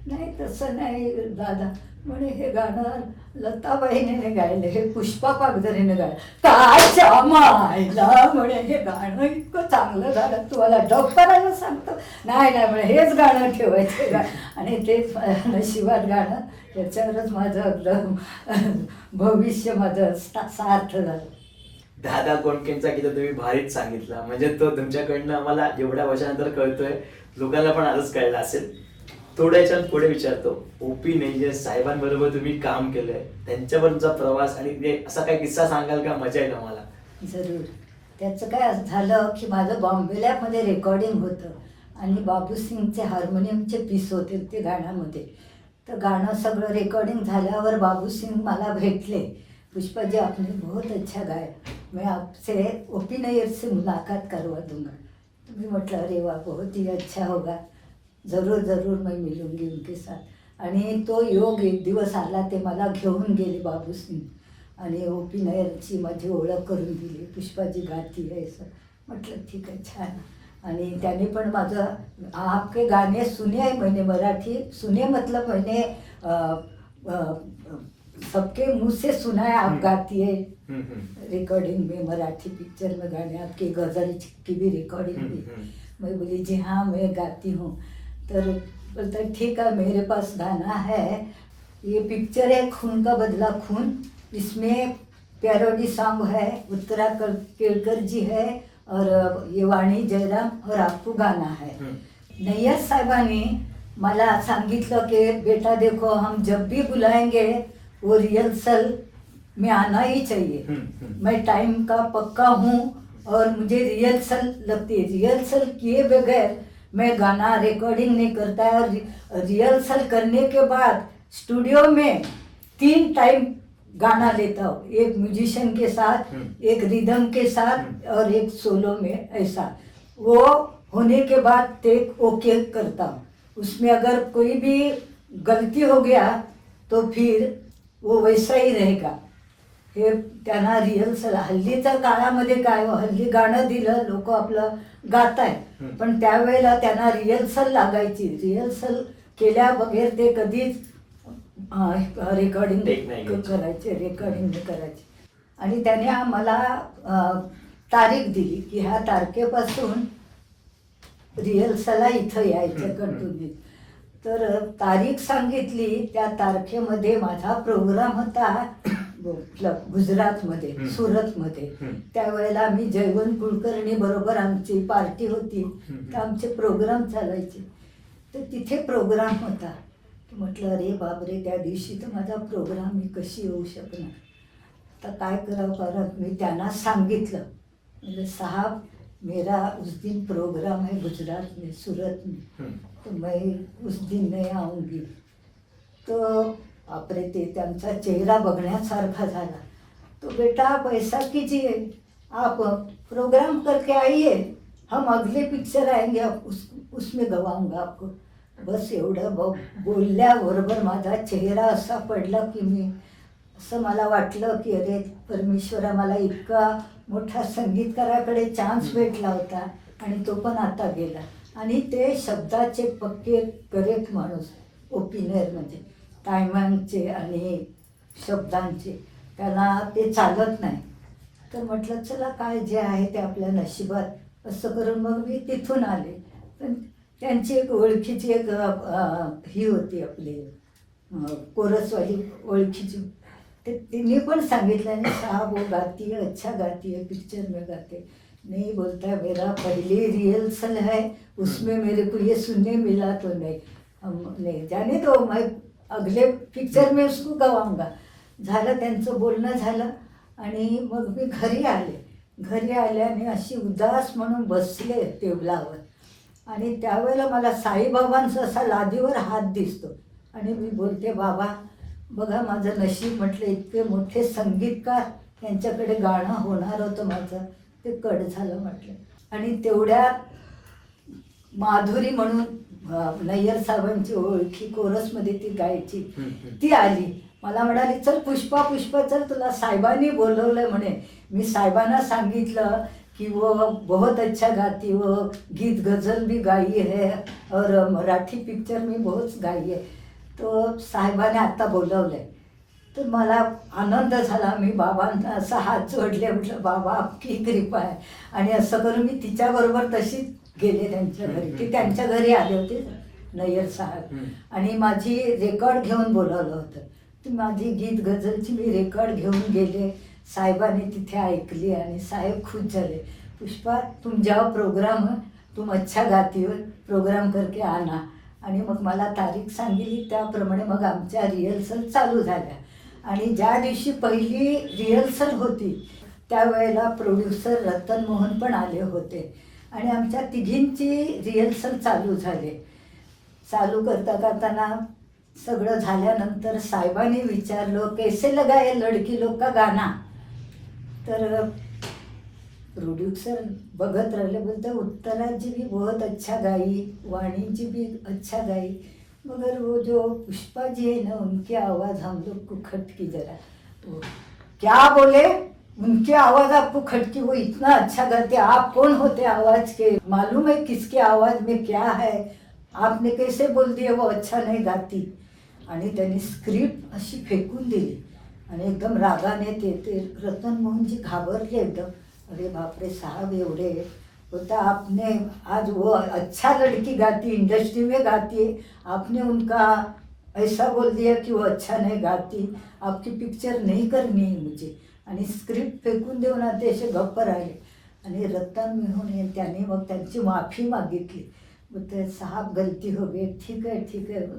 नाही, तसं नाही दादा म्हणे, हे गाणं लताबाईने गायलं, हे पुष्पा पागधरीने गायलं. काय मायला म्हणे, हे गाणं इतकं चांगलं झालं, तुम्हाला डब करायला सांगतो. नाही नाही म्हणे, हेच गाणं ठेवायचं. आणि तेच नशिबात गाणं, त्याच्यावरच माझं भविष्य माझं सार्थ झालं. दादा कोंडकेंचा गीत तुम्ही भारीच सांगितला. म्हणजे तो तुमच्याकडनं आम्हाला एवढ्या वर्षानंतर कळतोय, लोकांना पण आजच कळलं असेल. थोड्या याच्यात पुढे विचारतो, O.P. नय्यर साहेबांबरोबर तुम्ही काम केलंय, त्यांच्यावरचा प्रवास आणि ते असा काही किस्सा सांगाल का? मजा येईल आम्हाला. जरूर. त्याचं काय झालं की माझं बॉम्बेल्यामध्ये रेकॉर्डिंग होतं आणि बाबू सिंगचे हार्मोनियमचे पीस होते ते गाण्यामध्ये. तर गाणं सगळं रेकॉर्डिंग झाल्यावर बाबू सिंग मला भेटले. पुष्पा जी आपने बहुत अच्छा गाया, मैं आपसे O.P. नय्यर से मुलाकात करवा दूंगा. तुम्ही म्हटलं अरे वा बहुत ही अच्छा होगा, जरूर जरूर मैं मिलूंगी उनके साथ. आणि तो योग एक दिवस आला, ते मला घेऊन गेले बाबू सिंग आणि O.P. नय्यरची माझी ओळख करून दिली. पुष्पाजी गाती आहे असं. म्हटलं ठीक आहे छान. आणि त्याने पण माझं आपके गाणे सुने आहे मैंने, मराठी सुने मतलब मैंने सबके मुंह से सुना है आप गाती है रिकॉर्डिंग में, मराठी पिक्चर में गाने आपके गज़ल की भी रिकॉर्डिंग हुई. मैं बोली जी हाँ मैं गाती हूँ. तर बोलता ठीक है मेरे पास गाना है, ये पिक्चर है खून का बदला खून. इसमें पैरोडी सॉन्ग है, उत्तरा केळकर जी है और ये वाणी जयराम और आपको गाना है. नय्यर साहेबांनी मला सांगितलं की बेटा देखो हम जब भी बुलाएंगे वो रिहर्सल में आना ही चाहिए. मैं टाइम का पक्का हूँ और मुझे रिहर्सल लगती है. रिहर्सल किए बगैर मैं गाना रिकॉर्डिंग नहीं करता है. और रिहर्सल करने के बाद स्टूडियो में 3 टाइम गाना लेता हूँ, एक म्यूजिशियन के साथ, एक रिदम के साथ और एक सोलो में. ऐसा वो होने के बाद टेक ओके करता हूँ. उसमें अगर कोई भी गलती हो गया तो फिर वो वैसा ही रहेगा. हे त्यांना रिहर्सल, हल्लीच्या काळामध्ये काय हल्ली गाणं दिलं लोक आपलं गात आहे, पण त्यावेळेला त्यांना रिहर्सल लागायची. रिहर्सल केल्या बगैर ते कधीच रेकॉर्डिंग करायचे. आणि त्याने मला तारीख दिली की ह्या तारखेपासून रिहर्सलला इथं यायचं कंटिन्यू. तर तारीख सांगितली. त्या तारखेमध्ये माझा प्रोग्राम होता गुजरातमध्ये, सुरतमध्ये. त्यावेळेला मी जयवंत कुलकर्णी बरोबर आमची पार्टी होती, तर आमचे प्रोग्राम चालायचे. तर तिथे प्रोग्राम होता. म्हटलं अरे बापरे, त्या दिवशी तर माझा प्रोग्राम मी कशी येऊ शकणार. तर काय करावं. परत मी त्यांना सांगितलं, म्हणजे साहब मेरा उस दिन प्रोग्राम है गुजरात में, सूरत में, तो मैं उस दिन नहीं आऊँगी. तो बापरे ते त्यांचा चेहरा बघण्यासारखा झाला. तो बेटा पैसा कीजिए, आप प्रोग्राम करके आइए, हम अगले पिक्चर आएंगे, उसमें गवाऊंगा आपको. बस एवढं बोलल्याबरोबर माझा चेहरा असा पडला की मी असं मला वाटलं की अरे परमेश्वरा, मला इतका मोठा संगीतकाराकडे चान्स भेटला होता आणि तो पण आता गेला. आणि ते शब्दाचे पक्के करेक्ट माणूस, ओपिनियर म्हणजे टायमांचे आणि शब्दांचे, त्याला ते चालत नाही. तर म्हटलं चला काय जे आहे ते आपल्या नशिबात, असं करून मग मी तिथून आले. पण त्यांची एक ओळखीची एक ही होती आपली कोरसवाली ओळखीची, ते तिने पण सांगितलं आणि साहब वो गाती है, अच्छा गाती है, पिक्चर में गाते नहीं, बोलता है मेरा पहले रिहर्सल है, उसमें मेरे को ये सुनने मिला तो नहीं, हम नहीं जाने दो, मैं अगले पिक्चर में उसको गवाऊंगा. झालं, त्यांचं बोलणं झालं आणि मग मी घरी आले. घरी आल्याने अशी उदास म्हणून बसले टेबलावर आणि त्यावेळेला मला साईबाबांचा असा लादीवर हात दिसतो आणि मी बोलते, बाबा बघा माझं नशीब, म्हटलं इतके मोठे संगीतकार, त्यांच्याकडे गाणं होणार होतं माझं, ते कट झालं म्हटलं. आणि तेवढ्यात माधुरी म्हणून नय्यर साहेबांची ओळखी, कोरसमध्ये ती गायची, ती आली. मला म्हणाली चल पुष्पा पुष्पा चल, तुला साहेबांनी बोलवलं म्हणे. मी साहेबांना सांगितलं कि वो बहुत अच्छा गाती, वो गीत गज़ल भी गाई है और मराठी पिक्चर में बहुत गाई है, तो साहेबाने आता बोलवलं आहे. तर मला आनंद झाला. मी बाबांना असा हात जोडले, म्हटलं बाबा आपकी कृपा आहे. आणि असं करून मी तिच्याबरोबर तशीच गेले त्यांच्या घरी. ते त्यांच्या घरी आले होते नय्यर साहेब आणि माझी रेकॉर्ड घेऊन बोलावलं होतं. ती माझी गीत गझलची मी रेकॉर्ड घेऊन गेले. साहेबांनी तिथे ऐकली आणि साहेब खुश झाले. पुष्पा तुम जाओ प्रोग्राम, तुम अच्छा गाती हो, प्रोग्राम करके आना. आणि मग मला तारीख सांगितली, त्याप्रमाणे मग आमच्या रिहर्सल चालू झाल्या. आणि ज्या दिवशी पहिली रिहर्सल होती त्यावेळेला प्रोड्युसर रतन मोहन पण आले होते आणि आमच्या तिघींची रिहर्सल चालू झाली. चालू करताना सगळं झाल्यानंतर साहेबांनी विचारलं कैसे लगा ये लड़की लोग का गाना. तर प्रोड्यूसर बघत राहिले, बोलते उत्तरा जी भी बहुत अच्छा गाई, वाणी जी भी अच्छा गाई, मगर वो जो पुष्पा जी है ना उनकी आवाज़ हम लोग को खटकी जरा. वो क्या बोले, उनकी आवाज़ आपको खटकी, वो इतना अच्छा गाते, आप कौन होते आवाज़ के, मालूम है किसके आवाज़ में क्या है, आपने कैसे बोल दिया वो अच्छा नहीं गाती. आणि त्यांनी स्क्रिप्ट अशी फेकून दिली आणि एकदम रागाने ते रतन मोहनजी घाबरले एकदम. अरे बापरे साहब एवढे होता, आपने आज वो अच्छा लड़की गाती, इंडस्ट्री में गाती है, आपने उनका ऐसा बोल दिया कि वो अच्छा नहीं गाती, आपकी पिक्चर नहीं करनी है मुझे. आणि स्क्रिप्ट फेकून देऊन ते असे गप्प राहिले. आणि रतन मोहन त्याने मग त्यांची माफी मागितली. बोलते साहब गलती हो गई, ठीक है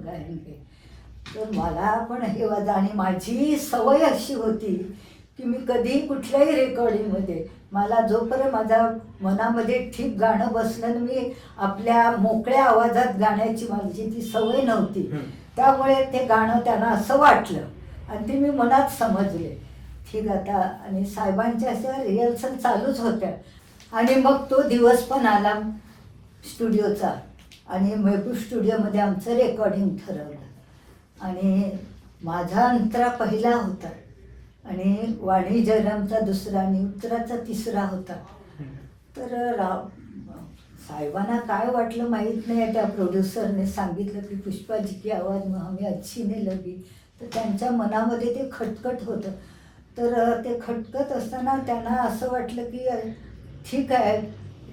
गाएंगे. तर मला पण हे वाजा. आणि माझी सवय अशी होती की मी कधी कुठल्याही रेकॉर्डिंगमध्ये मला जोपर्यंत माझ्या मनामध्ये ठीक गाणं बसलं ना, मी आपल्या मोकळ्या आवाजात गाण्याची माझी ती सवय नव्हती. त्यामुळे ते गाणं त्यांना असं वाटलं आणि ते मी मनात समजले. ठीक आता. आणि साहेबांच्या अशा रिहर्सल चालूच होत्या. आणि मग तो दिवस पण आला स्टुडिओचा आणि मेहबूब स्टुडिओमध्ये आमचं रेकॉर्डिंग ठरवलं. आणि माझा अंतरा पहिला होता आणि वाणी जयरामचा दुसरा आणि उत्तराचा तिसरा होता. तर साहेबांना काय वाटलं माहीत नाही, त्या प्रोड्युसरने सांगितलं की पुष्पाजी की आवाज मग हमें अच्छी नाही लगी. तर त्यांच्या मनामध्ये ते खटखट होतं. तर ते खटकत असताना त्यांना असं वाटलं की ठीक आहे,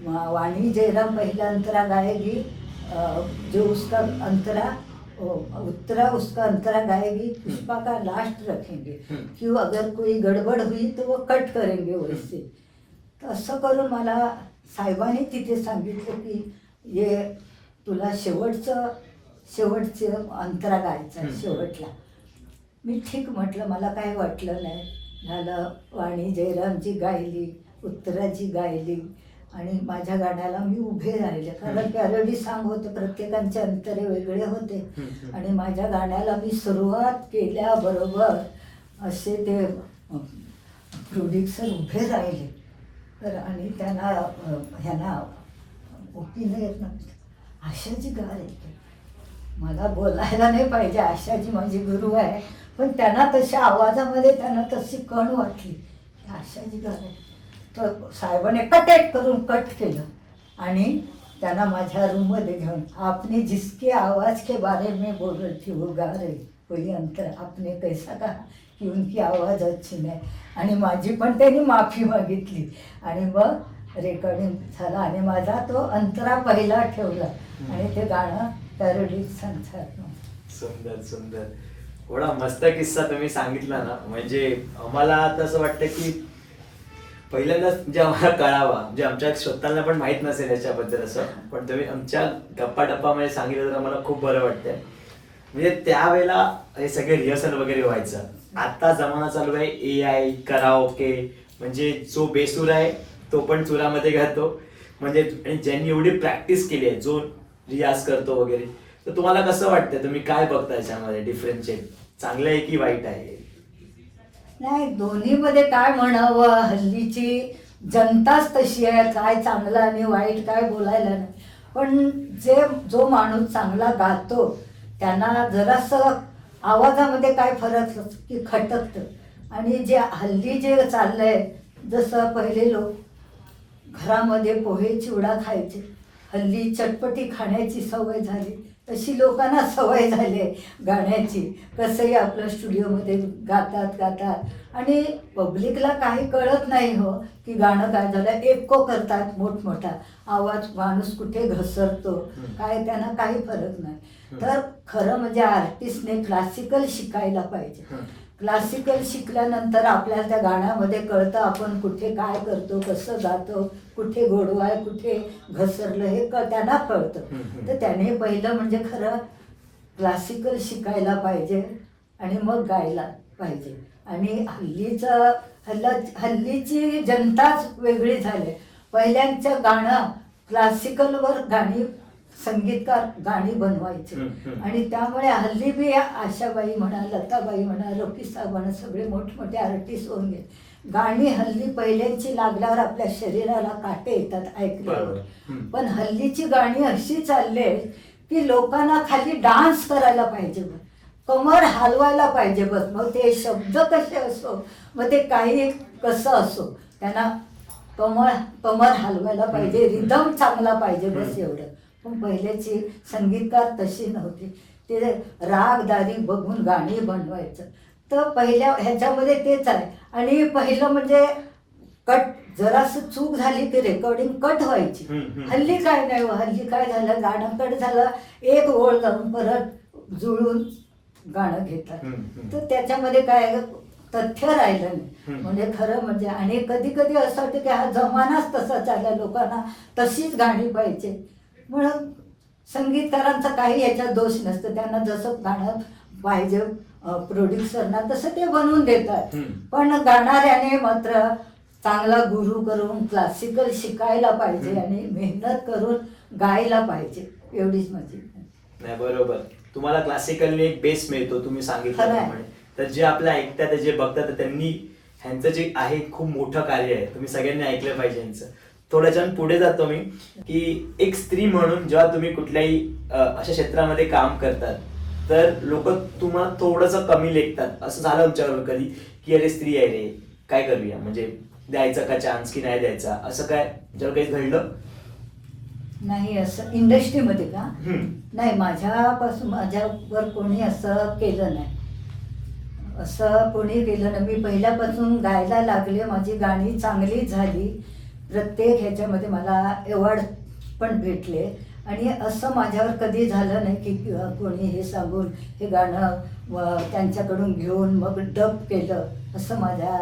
वाणी जयराम पहिला अंतरा गाएगी, जो उसका अंतरा उत्तरा उसका अंतरा गाएगी, पुष्पा का लास्ट रखेंगे, क्यों अगर कोई गडबड हुई तो वो कट करेंगे वैसे. तर असं करून मला साहेबांनी तिथे सांगितलं की ये तुला शेवटचे अंतरा गायचा शेवटला. मी ठीक म्हटलं, मला काय वाटलं नाही. झालं, वाणी जयरामजी गायली, उत्तराजी गायली आणि माझ्या गाण्याला मी उभे राहिले, कारण पॅरडी सॉन्ग होते, प्रत्येकांचे अंतरे वेगळे होते. आणि माझ्या गाण्याला मी सुरुवात केल्याबरोबर असे ते प्रोड्युसर उभे राहिले. तर आणि त्यांना ह्यांना ओपीनं येत नव्हतं, आशाजी गा रे. मला बोलायला नाही पाहिजे, आशाजी माझी गुरु आहे, पण त्यांना तशा आवाजामध्ये त्यांना तशी कण वाटली की आशाजी गा रे. तर साहेबाने कट करून कट केलं आणि त्यांना माझ्या रूममध्ये घेऊन, आपने जिसके आवाज के बारे में बोल रही थी वो गा रही कोई अंतर, आपने कैसा कहा की उनकी आवाज अच्छी नाही. आणि माझी पण त्यांनी माफी मागितली आणि मग रेकॉर्डिंग झालं आणि माझा तो अंतरा पहिला ठेवला आणि ते गाणं पॅरोडी संसार. सुंदर सुंदर, एवढा मस्त किस्सा तुम्ही सांगितला ना, म्हणजे आम्हाला आता असं वाटतं की पहिल्यांदाच म्हणजे आम्हाला कळावा, म्हणजे आमच्या स्वतःला पण माहित नसेल याच्याबद्दल असं, पण तुम्ही आमच्या गप्पा टप्पामध्ये सांगितलं तर आम्हाला खूप बरं वाटतंय. म्हणजे त्यावेळेला हे सगळे रिहर्सल वगैरे व्हायचं. आता जमाना चालू आहे AI, कराओके, म्हणजे जो बेसूर आहे तो पण चुरामध्ये घालतो. म्हणजे आणि ज्यांनी एवढी प्रॅक्टिस केली आहे, जो रियाज करतो वगैरे, तर तुम्हाला कसं वाटतं, तुम्ही काय बघता याच्यामध्ये डिफरन्शिएट, चांगलं आहे की वाईट आहे? नाही, दोन्हीमध्ये काय म्हणावं, हल्लीची जनताच तशी आहे, काय चांगलं आणि वाईट काय बोलायला नाही. पण जो माणूस चांगला गातो त्यांना जरासं आवाजामध्ये काय फरक की खटकतं. आणि जे हल्ली जे चाललंय, जसं पहिले लोक घरामध्ये पोहे चिवडा खायचे, हल्ली चटपटी खाण्याची सवय झाली, तशी लोकांना सवय झाली आहे गाण्याची. कसंही आपलं स्टुडिओमध्ये गातात आणि पब्लिकला काही कळत नाही हो की गाणं काय झालं. एक्को करतात मोठमोठा आवाज, माणूस कुठे घसरतो काय, त्यांना काही फरक नाही. तर खरं म्हणजे आर्टिस्टने क्लासिकल शिकायला पाहिजे. क्लासिकल शिकल्यानंतर आपल्याला त्या गाण्यामध्ये कळतं आपण कुठे काय करतो, कसं गातो, कुठे गोडवा आहे, कुठे घसरलं, हे त्यांना कळतं. तर त्याने पहिलं म्हणजे खरं क्लासिकल शिकायला पाहिजे आणि मग गायला पाहिजे. आणि हल्लीची जनताच वेगळी झाली. पहिल्यांचं गाणं क्लासिकलवर संगीतकार गाणी बनवायचे आणि त्यामुळे हल्ली बी आशाबाई म्हणा, लताबाई म्हणा, रफी साहेब म्हणा, सगळे मोठमोठे आर्टिस्ट होऊन गेले. गाणी हल्ली पहिल्यांची लागल्यावर आपल्या शरीराला काटे येतात ऐकल्यावर. पण हल्लीची गाणी अशी चालले की लोकांना खाली डान्स करायला पाहिजे, कमर हलवायला पाहिजे बस. मग ते शब्द कसे असो, मग ते काही कसं असो, त्यांना कमर हलवायला पाहिजे, रिदम चांगला पाहिजे बस एवढं. पण पहिल्याची संगीतकार तशी नव्हती, ते रागदारी बघून गाणी बनवायचं. तर पहिल्या ह्याच्यामध्ये तेच आहे. आणि पहिलं म्हणजे कट, जरासं चूक झाली की रेकॉर्डिंग कट व्हायची. हल्ली काय नाही, हल्ली काय झालं, गाणं कट झालं, एक ओळ जाऊन परत जुळून गाणं घेतात. तर त्याच्यामध्ये काय तथ्य राहिलं नाही. म्हणजे खरं म्हणजे, आणि कधी कधी असं वाटतं की हा जमानाच तसा चालला, लोकांना तशीच गाणी पाहिजे. म्हणून संगीतकारांचा काही याच्यात दोष नसतं, त्यांना जसं गाणं पाहिजे प्रोड्युसरना तसं ते बनवून देतात. पण गाणाऱ्याने मात्र चांगला गुरु करून क्लासिकल शिकायला पाहिजे आणि मेहनत करून गायला पाहिजे, एवढीच माझी. नाही, बरोबर. तुम्हाला क्लासिकलने एक बेस मिळतो, तुम्ही सांगितलं प्रमाणे. तर जे आपल्या ऐकतात, जे बघतात, त्यांनी ह्यांचं जे आहे खूप मोठं कार्य आहे, तुम्ही सगळ्यांनी ऐकलं पाहिजे ह्यांचं. थोड्याच्या पुढे जातो मी की एक स्त्री म्हणून जेव्हा तुम्ही कुठल्याही अशा क्षेत्रामध्ये काम करतात तर लोक तुम्हाला थोडंसं कमी लेखतात. असं झालं आमच्याबरोबर कधी की अरे स्त्री आहे रे, काय करूया, म्हणजे द्यायचा का चान्स की नाही द्यायचा, असं काय जेव्हा काही घडलं? नाही, असं इंडस्ट्रीमध्ये का नाही, माझ्यावर कोणी असं केलं नाही, असं कोणी केलं नाही. मी पहिल्यापासून गायला लागले, माझी गाणी चांगली झाली, प्रत्येक ह्याच्यामध्ये मला अवॉर्ड पण भेटले. आणि असं माझ्यावर कधी झालं नाही की कोणी हे सांगून हे गाणं त्यांच्याकडून घेऊन मग डब केलं, असं माझ्या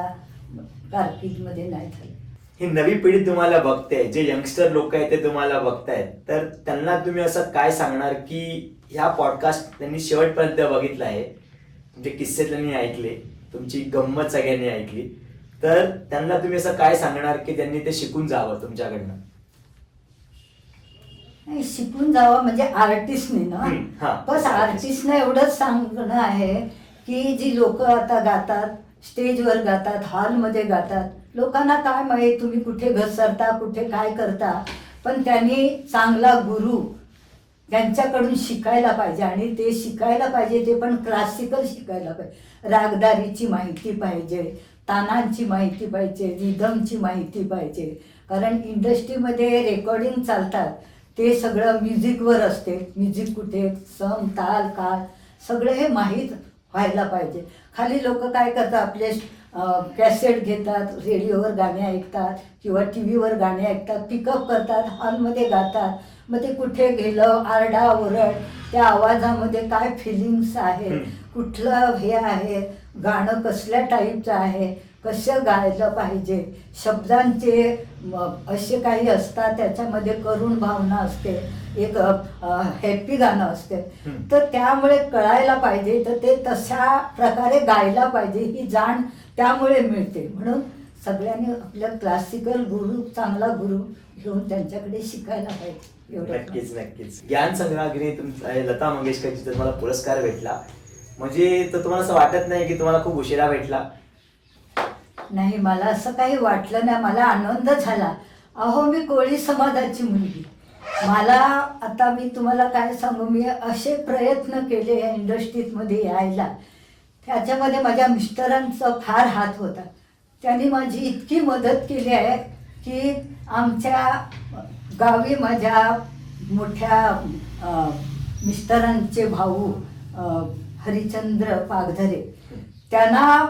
कारकिर्दीमध्ये नाही झालं. ही नवी पिढी तुम्हाला बघते, जे यंगस्टर लोक आहेत ते तुम्हाला बघतायत, तर त्यांना तुम्ही असं काय सांगणार की ह्या पॉडकास्ट त्यांनी शेवटपर्यंत बघितला आहे, म्हणजे किस्से त्यांनी ऐकले, तुमची गंमत सगळ्यांनी ऐकली, तर त्यांना तुम्ही असं काय सांगणार की त्यांनी ते शिकून जावं तुमच्याकडनं? नाही, शिकून जावं म्हणजे आर्टिस्टने ना. हा, बस आर्टिस्टने एवढंच सांगणं आहे की जी लोक आता गातात, स्टेजवर गातात, हॉलमध्ये गातात, लोकांना काय माहीत तुम्ही कुठे घसरता, कुठे काय करता, पण त्यांनी चांगला गुरु त्यांच्याकडून शिकायला पाहिजे. आणि ते शिकायला पाहिजे ते पण क्लासिकल शिकायला पाहिजे. रागदारीची माहिती पाहिजे, तानांची माहिती पाहिजे, रिदमची माहिती पाहिजे. कारण इंडस्ट्रीमध्ये रेकॉर्डिंग चालतात ते सगळं म्युझिकवर असते. म्युझिक कुठे, सम, ताल, काळ सगळे हे माहीत व्हायला पाहिजे. खाली लोक काय करतात, आपले कॅसेट घेतात, रेडिओवर गाणे ऐकतात किंवा टी व्हीवर गाणे ऐकतात, पिकअप करतात, हॉलमध्ये गातात. मग ते कुठे गेलं, आरडा ओरड, त्या आवाजामध्ये काय फिलिंग्स आहे, कुठलं हे आहे, गाणं कसल्या टाईपचं आहे, कसं गायलं पाहिजे, शब्दांचे असे काही असतात, त्याच्यामध्ये करुण भावना असते, एक हॅपी गाणं असते. तर त्यामुळे कळायला पाहिजे, तर ते तशा प्रकारे गायला पाहिजे, ही जाण त्यामुळे मिळते. म्हणून सगळ्यांनी आपल्या क्लासिकल गुरु, चांगला गुरु घेऊन त्यांच्याकडे शिकायला पाहिजे. एवढं नक्कीच नक्कीच. ज्ञान संग्रहागिरी तुमचा लता मंगेशकरजीचा तुम्हाला पुरस्कार भेटला, म्हणजे तर तुम्हाला असं वाटत नाही की तुम्हाला खूप उशिरा भेटला? नाही, मला असं काही वाटलं नाही, मला आनंद झाला. अहो, मी कोळी समाजाची मुलगी. मला आता मी तुम्हाला काय सांगू, मी असे प्रयत्न केले या इंडस्ट्रीमध्ये यायला, त्याच्यामध्ये माझ्या मिस्टरांचा फार हात होता. त्यांनी माझी इतकी मदत केली आहे की आमच्या गावी माझ्या मोठ्या मिस्टरांचे भाऊ हरिचंद्र पागधरे, त्यांना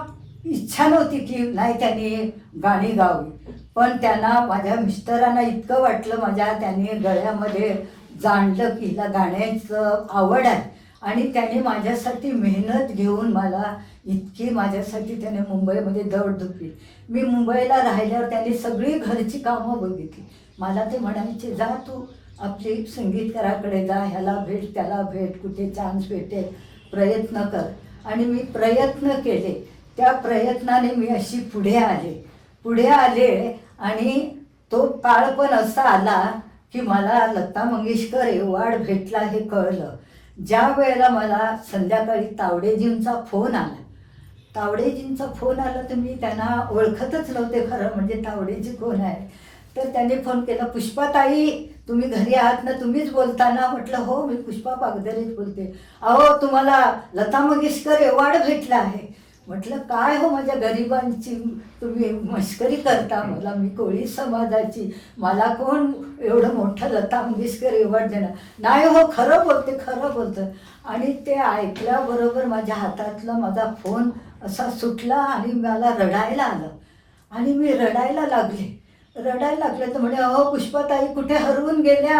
इच्छा नव्हती की नाही त्यांनी गाणी गावी, पण त्यांना, माझ्या मिस्टरांना इतकं वाटलं माझ्या, त्यांनी गळ्यामध्ये जाणलं की हिला गाण्याचं आवड आहे, आणि त्याने माझ्यासाठी मेहनत घेऊन मला इतकी, माझ्यासाठी त्याने मुंबईमध्ये दौड धुतली. मी मुंबईला राहिल्यावर त्यांनी सगळी घरची कामं बघितली. मला ते म्हणायचे, जा तू आपली संगीतकाराकडे जा, ह्याला भेट, त्याला भेट, कुठे चान्स भेटेल, प्रयत्न कर. आणि मी प्रयत्न केले. त्या प्रयत्नाने मी अशी पुढे आले आणि तो काळ पण असा आला की मला लता मंगेशकर अवॉर्ड भेटला हे कळलं ज्या वेळेला मला संध्याकाळी तावडेजींचा फोन आला. तावडेजींचा फोन आला तर मी त्यांना ओळखतच नव्हते खरं म्हणजे तावडेजी कोण आहे. तर त्यांनी फोन केला, पुष्पाताई तुम्ही घरी आहात ना, तुम्हीच बोलता ना? म्हटलं हो, मी पुष्पा पागधरेच बोलते. अहो, तुम्हाला लता मंगेशकर अवॉर्ड भेटला आहे. म्हटलं काय हो, माझ्या गरिबांची तुम्ही मस्करी करता मला, मी कोळी समाजाची, मला कोण एवढं मोठं लता मंगेशकर अवॉर्ड देणार? नाही हो, खरं बोलतं. आणि ते ऐकल्याबरोबर माझ्या हातातला माझा फोन असा सुटला आणि मला रडायला आलं आणि मी रडायला लागले. तर म्हणे, अहो पुष्पाताई कुठे हरवून गेल्या?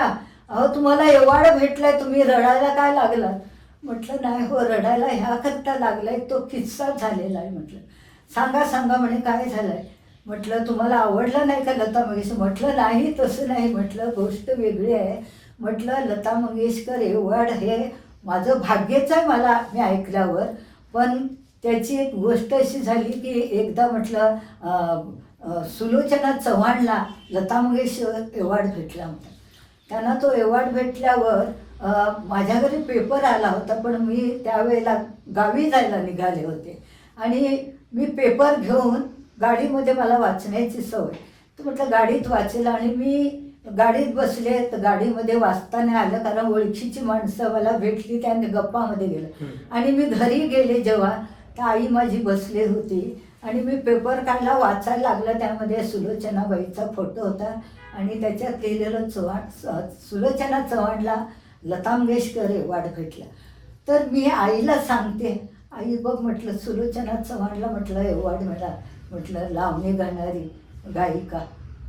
अहो तुम्हाला अवॉर्ड भेटलाय, तुम्ही रडायला काय लागलात? म्हटलं नाही हो, रडायला ह्याकरता लागलाय, तो किस्सा झालेला आहे. म्हटलं सांगा म्हणे काय झालंय? म्हटलं तुम्हाला आवडलं नाही का लता मंगेशकर? म्हटलं नाही, तसं नाही. म्हटलं गोष्ट वेगळी आहे. म्हटलं लता मंगेशकर अवॉर्ड हे माझं भाग्यच आहे मला, मी ऐकल्यावर. पण त्याची एक गोष्ट अशी झाली की एकदा म्हटलं सुलोचना चव्हाणला लता मंगेशकर अवॉर्ड भेटला होता. त्यांना तो अवॉर्ड भेटल्यावर माझ्या घरी पेपर आला होता, पण मी त्यावेळेला गावी जायला निघाले होते आणि मी पेपर घेऊन गाडीमध्ये, मला वाचण्याची सवय, तर म्हटलं गाडीत वाचेल. आणि मी गाडीत बसले तर गाडीमध्ये वाचता नाही आलं कारण ओळखीची माणसं मला भेटली, त्याने गप्पामध्ये गेलं. आणि मी घरी गेले जेव्हा, तर आई माझी बसली होती आणि मी पेपर काढला, वाचायला लागलं. त्यामध्ये सुलोचनाबाईचा फोटो होता आणि त्याच्यात लिहिलेलं सुलोचना चव्हाणला लता मंगेशकर अवॉर्ड भेटला. तर मी आईला सांगते, आई बघ म्हटलं सुलोचना चव्हाणला म्हटलं अवॉर्ड मिळाला. म्हटलं लावणी गाणारी गायिका.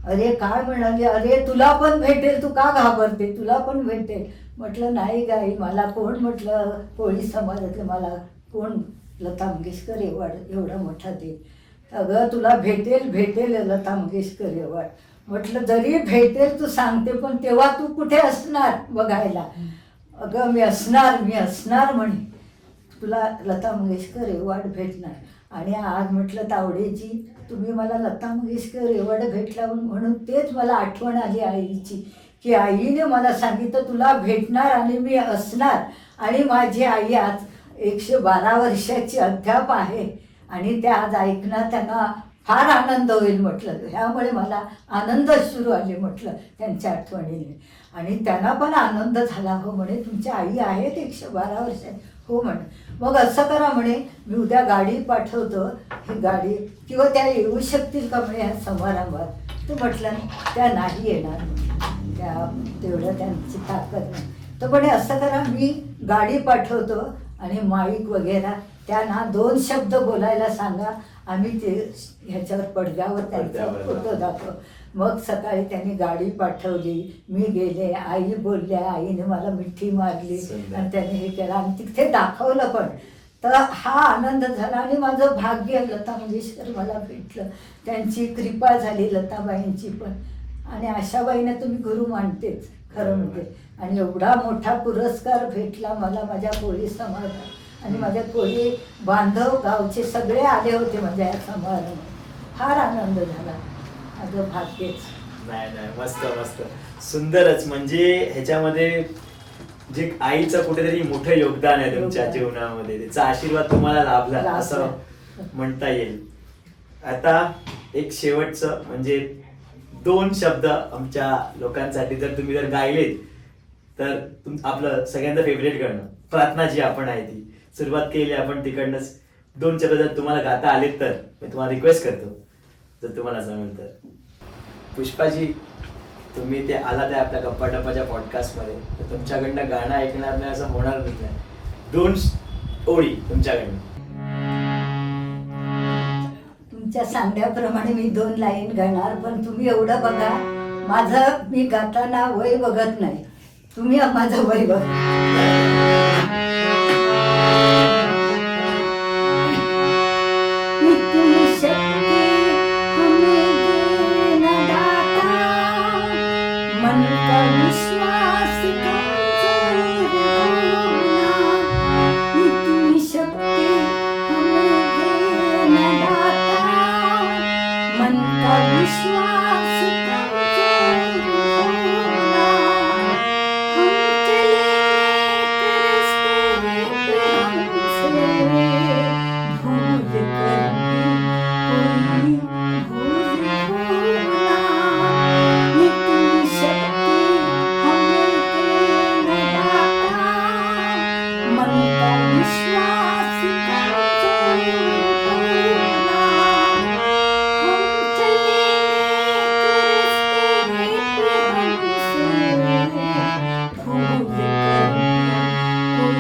अरे काय म्हणाली, अरे तुला पण भेटेल, तू का घाबरते, तुला पण भेटेल. म्हटलं नाही गाई, मला कोण, म्हटलं कोळी समाजातलं मला कोण लता मंगेशकर अवॉर्ड एवढा मोठा दे. अगं तुला भेटेल लता मंगेशकर अवॉर्ड. म्हटलं जरी भेटेल तू सांगते, पण तेव्हा तू कुठे असणार बघायला? अगं मी असणार म्हणे, तुला लता मंगेशकर अवॉर्ड भेटणार. आणि आज म्हटलं तावडेजी तुम्ही मला लता मंगेशकर अवॉर्ड भेटला म्हणून तेच मला आठवण आली आईची की आईने मला सांगितलं तुला भेटणार आणि मी असणार, आणि माझी आई आज 112 वर्षाची अद्याप आहे आणि त्या आज ऐकणार त्यांना फार आनंद होईल म्हटलं. ह्यामुळे मला आनंद सुरू आले म्हटलं त्यांच्या आठवणीने. आणि त्यांना पण आनंद झाला. हो म्हणे तुमची आई आहेत 112 वर्षाची. हो म्हणे मग असं करा म्हणे मी उद्या गाडी पाठवतो, ही गाडी किंवा त्या येऊ शकतील का म्हणे ह्या समारंभात. तर म्हटलं त्या नाही येणार म्हणे, त्या तेवढं त्यांची ताकद नाही. तर म्हणे असं करा मी गाडी पाठवतो आणि माईक वगैरे त्यांना 2 शब्द बोलायला सांगा, आम्ही ते ह्याच्यावर पडद्यावर त्यांचा फोटो दाखव. मग सकाळी त्यांनी गाडी पाठवली, मी गेले, आई बोलल्या, आईने मला मिठी मारली आणि त्याने हे केलं आणि तिथे दाखवलं पण. तर हा आनंद झाला आणि माझं भाग्य लता मंगेशकर मला भेटलं, त्यांची कृपा झाली लताबाईंची पण. आणि आशाबाईंना तुम्ही गुरु मानतेच खरं म्हणजे. आणि एवढा मोठा पुरस्कार भेटला मला माझ्या कोळी समाजात आणि माझ्या कोळी बांधव गावचे सगळे आले होते माझ्या या समारंभात. फार आनंद झाला, माझं भाग्यच. नाही मस्त मस्त सुंदरच. म्हणजे ह्याच्यामध्ये जे आईचं कुठेतरी मोठं योगदान आहे तुमच्या जीवनामध्ये, त्याचा आशीर्वाद तुम्हाला लाभला असं म्हणता येईल. आता एक शेवटचं म्हणजे 2 शब्द आमच्या लोकांसाठी जर तुम्ही जर गायलेत तर आपलं सगळ्यांचं फेवरेट गाणं प्रार्थना जी आपण आहे ती सुरुवात केली आपण तिकडनंच. 2 शब्द जर तुम्हाला गाता आलेत तर मी तुम्हाला रिक्वेस्ट करतो जर तुम्हाला जमेल तर. पुष्पाजी तुम्ही ते आला त्या आपल्या गप्पा टप्पाच्या पॉडकास्टमध्ये, तर तुमच्याकडनं गाणं ऐकणार नाही असं होणार नाही. 2 ओळी तुमच्याकडनं. तुमच्या सांगण्याप्रमाणे मी 2 लाईन गाणार, पण तुम्ही एवढं बघा माझं मी गाताना वय बघत नाही, तुम्ही माझं वय बघा. इतनी शक्ति हमें देना दाता, मन का विश्वास कमजोर होना. इतनी शक्ति हमें देना दाता, मन का विश्वास कमजोर होना. हम चलेंगे एक रास्ते पे हमसे भूल कर भी कोई भूल होना. इतनी शक्ति हमें देना दाता, मन का विश्वास कमजोर होना. हम चलेंगे एक रास्ते पे हमसे भूल कर भी कोई भूल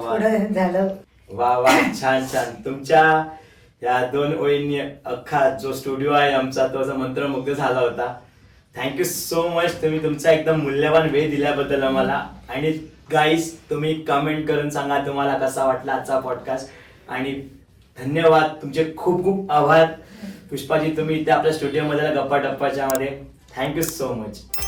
पुढं झालं. वा वा छान छान. तुमच्या या 2 ओळींनी अख्खा जो स्टुडिओ आहे आमचा तो असा मंत्रमुग्ध झाला होता. Thank you so much. तुम्ही तुमचा एकदम मूल्यवान वेळ दिल्याबद्दल आम्हाला. आणि गाईज तुम्ही कमेंट करून सांगा तुम्हाला कसा वाटला आजचा पॉडकास्ट. आणि धन्यवाद, तुमचे खूप खूप आभार पुष्पाजी, तुम्ही इथे आपल्या स्टुडिओमध्ये गप्पा टप्पाच्या मध्ये. Thank you so much.